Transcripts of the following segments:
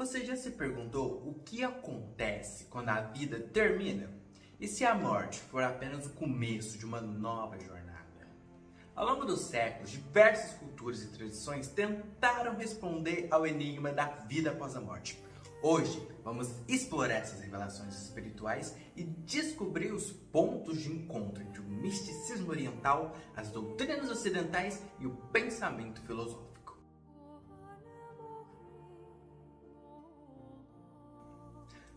Você já se perguntou o que acontece quando a vida termina? E se a morte for apenas o começo de uma nova jornada? Ao longo dos séculos, diversas culturas e tradições tentaram responder ao enigma da vida após a morte. Hoje, vamos explorar essas revelações espirituais e descobrir os pontos de encontro entre o misticismo oriental, as doutrinas ocidentais e o pensamento filosófico.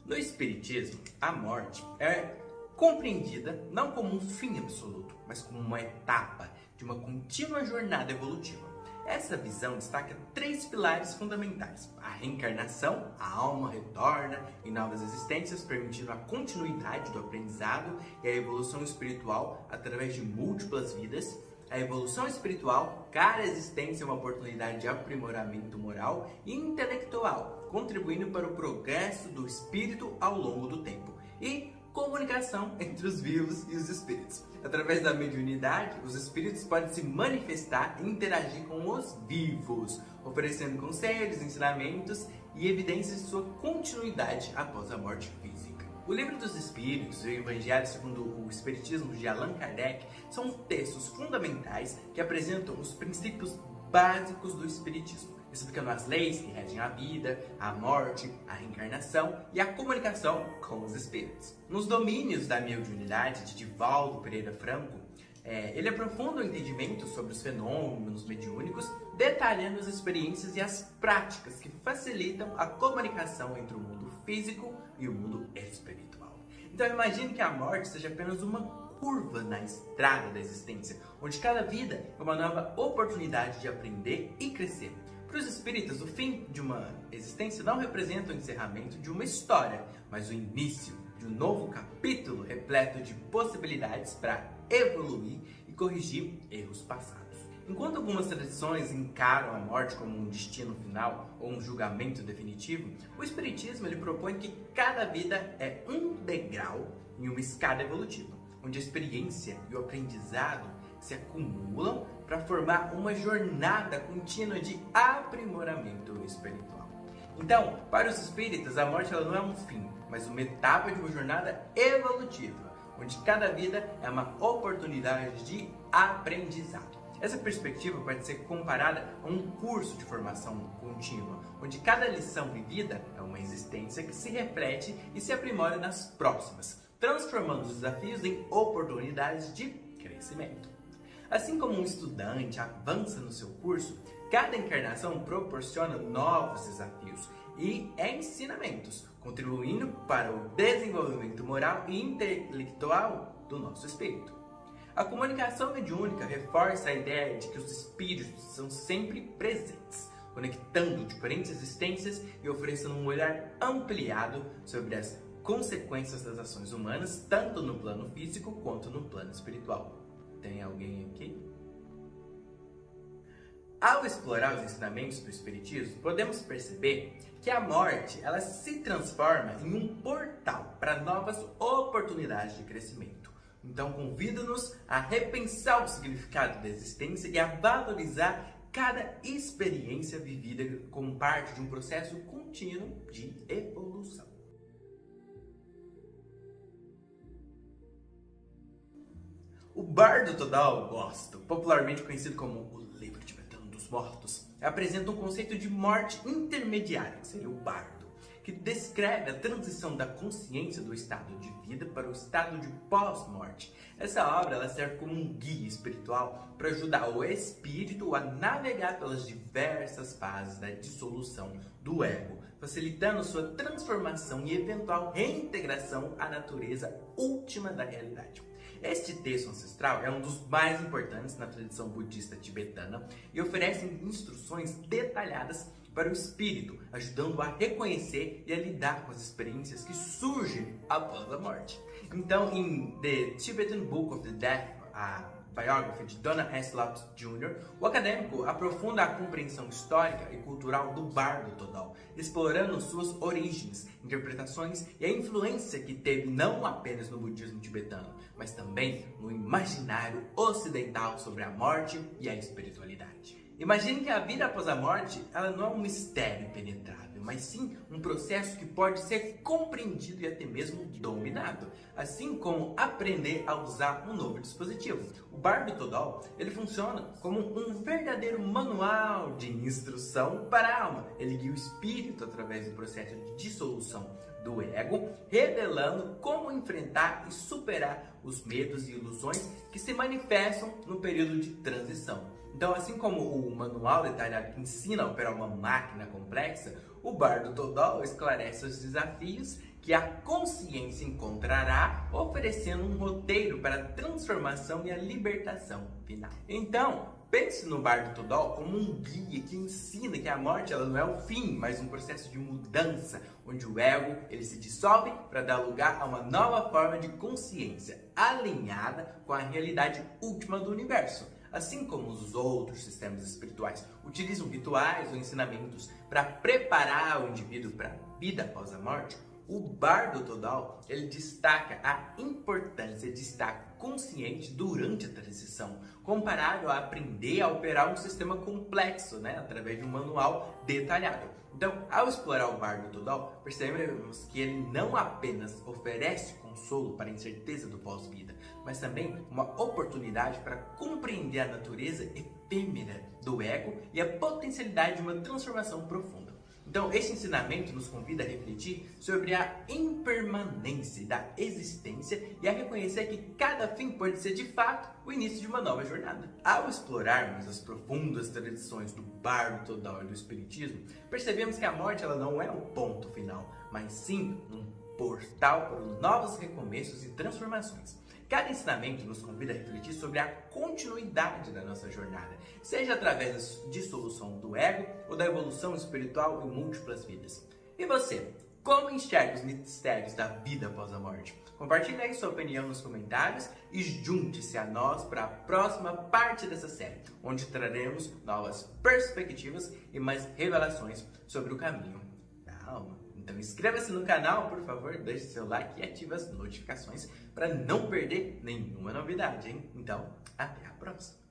No Espiritismo, a morte é compreendida não como um fim absoluto, mas como uma etapa de uma contínua jornada evolutiva. Essa visão destaca três pilares fundamentais: a reencarnação, a alma retorna em novas existências, permitindo a continuidade do aprendizado e a evolução espiritual através de múltiplas vidas. A evolução espiritual, cada existência é uma oportunidade de aprimoramento moral e intelectual, contribuindo para o progresso do espírito ao longo do tempo. E comunicação entre os vivos e os espíritos. Através da mediunidade, os espíritos podem se manifestar e interagir com os vivos, oferecendo conselhos, ensinamentos e evidências de sua continuidade após a morte física. O Livro dos Espíritos e o Evangelho segundo o Espiritismo de Allan Kardec são textos fundamentais que apresentam os princípios básicos do Espiritismo, explicando as leis que regem a vida, a morte, a reencarnação e a comunicação com os espíritos. Nos domínios da mediunidade de Divaldo Pereira Franco, ele aprofunda o entendimento sobre os fenômenos mediúnicos, detalhando as experiências e as práticas que facilitam a comunicação entre o mundo físico e o mundo espiritual. Então imagine que a morte seja apenas uma curva na estrada da existência, onde cada vida é uma nova oportunidade de aprender e crescer. Para os espíritas, o fim de uma existência não representa o encerramento de uma história, mas o início de um novo capítulo repleto de possibilidades para evoluir e corrigir erros passados. Enquanto algumas tradições encaram a morte como um destino final ou um julgamento definitivo, o Espiritismo ele propõe que cada vida é um degrau em uma escada evolutiva, onde a experiência e o aprendizado se acumulam para formar uma jornada contínua de aprimoramento espiritual. Então, para os espíritas, a morte ela não é um fim, mas uma etapa de uma jornada evolutiva, onde cada vida é uma oportunidade de aprendizado. Essa perspectiva pode ser comparada a um curso de formação contínua, onde cada lição vivida é uma existência que se reflete e se aprimora nas próximas, transformando os desafios em oportunidades de crescimento. Assim como um estudante avança no seu curso, cada encarnação proporciona novos desafios e ensinamentos, contribuindo para o desenvolvimento moral e intelectual do nosso espírito. A comunicação mediúnica reforça a ideia de que os espíritos são sempre presentes, conectando diferentes existências e oferecendo um olhar ampliado sobre as consequências das ações humanas, tanto no plano físico quanto no plano espiritual. Tem alguém aqui? Ao explorar os ensinamentos do Espiritismo, podemos perceber que a morte ela se transforma em um portal para novas oportunidades de crescimento. Então, convido-nos a repensar o significado da existência e a valorizar cada experiência vivida como parte de um processo contínuo de evolução. O Bardo Todal Gosto, popularmente conhecido como o Livro Tibetano dos Mortos, apresenta um conceito de morte intermediária, que seria o bardo, que descreve a transição da consciência do estado de vida para o estado de pós-morte. Essa obra ela serve como um guia espiritual para ajudar o espírito a navegar pelas diversas fases da dissolução do ego, facilitando sua transformação e eventual reintegração à natureza última da realidade. Este texto ancestral é um dos mais importantes na tradição budista tibetana e oferece instruções detalhadas para o espírito, ajudando a reconhecer e a lidar com as experiências que surgem após a morte. Então, em The Tibetan Book of the Dead, a biography de Donna Heslop Jr., o acadêmico aprofunda a compreensão histórica e cultural do Bardo Todal, explorando suas origens, interpretações e a influência que teve não apenas no budismo tibetano, mas também no imaginário ocidental sobre a morte e a espiritualidade. Imagine que a vida após a morte, ela não é um mistério impenetrável, mas sim um processo que pode ser compreendido e até mesmo dominado, assim como aprender a usar um novo dispositivo. O Bardo Todol, ele funciona como um verdadeiro manual de instrução para a alma. Ele guia o espírito através do processo de dissolução do ego, revelando como enfrentar e superar os medos e ilusões que se manifestam no período de transição. Então, assim como o manual detalhado que ensina a operar uma máquina complexa, o Bardo Todol esclarece os desafios que a consciência encontrará, oferecendo um roteiro para a transformação e a libertação final. Então, pense no Bardo Todol como um guia que ensina que a morte ela não é o fim, mas um processo de mudança, onde o ego ele se dissolve para dar lugar a uma nova forma de consciência, alinhada com a realidade última do universo. Assim como os outros sistemas espirituais utilizam rituais ou ensinamentos para preparar o indivíduo para a vida após a morte, o Bardo Todol ele destaca a importância de estar consciente durante a transição, comparável a aprender a operar um sistema complexo, através de um manual detalhado. Então, ao explorar o Bardo Todol, percebemos que ele não apenas oferece consolo para a incerteza do pós-vida, mas também uma oportunidade para compreender a natureza efêmera do ego e a potencialidade de uma transformação profunda. Então, esse ensinamento nos convida a refletir sobre a impermanência da existência e a reconhecer que cada fim pode ser, de fato, o início de uma nova jornada. Ao explorarmos as profundas tradições do Bardo Todol e do Espiritismo, percebemos que a morte ela não é um ponto final, mas sim um portal para os novos recomeços e transformações. Cada ensinamento nos convida a refletir sobre a continuidade da nossa jornada, seja através da dissolução do ego ou da evolução espiritual em múltiplas vidas. E você, como enxerga os mistérios da vida após a morte? Compartilhe aí sua opinião nos comentários e junte-se a nós para a próxima parte dessa série, onde traremos novas perspectivas e mais revelações sobre o caminho da alma. Então inscreva-se no canal, por favor, deixe seu like e ative as notificações para não perder nenhuma novidade, hein? Então, até a próxima!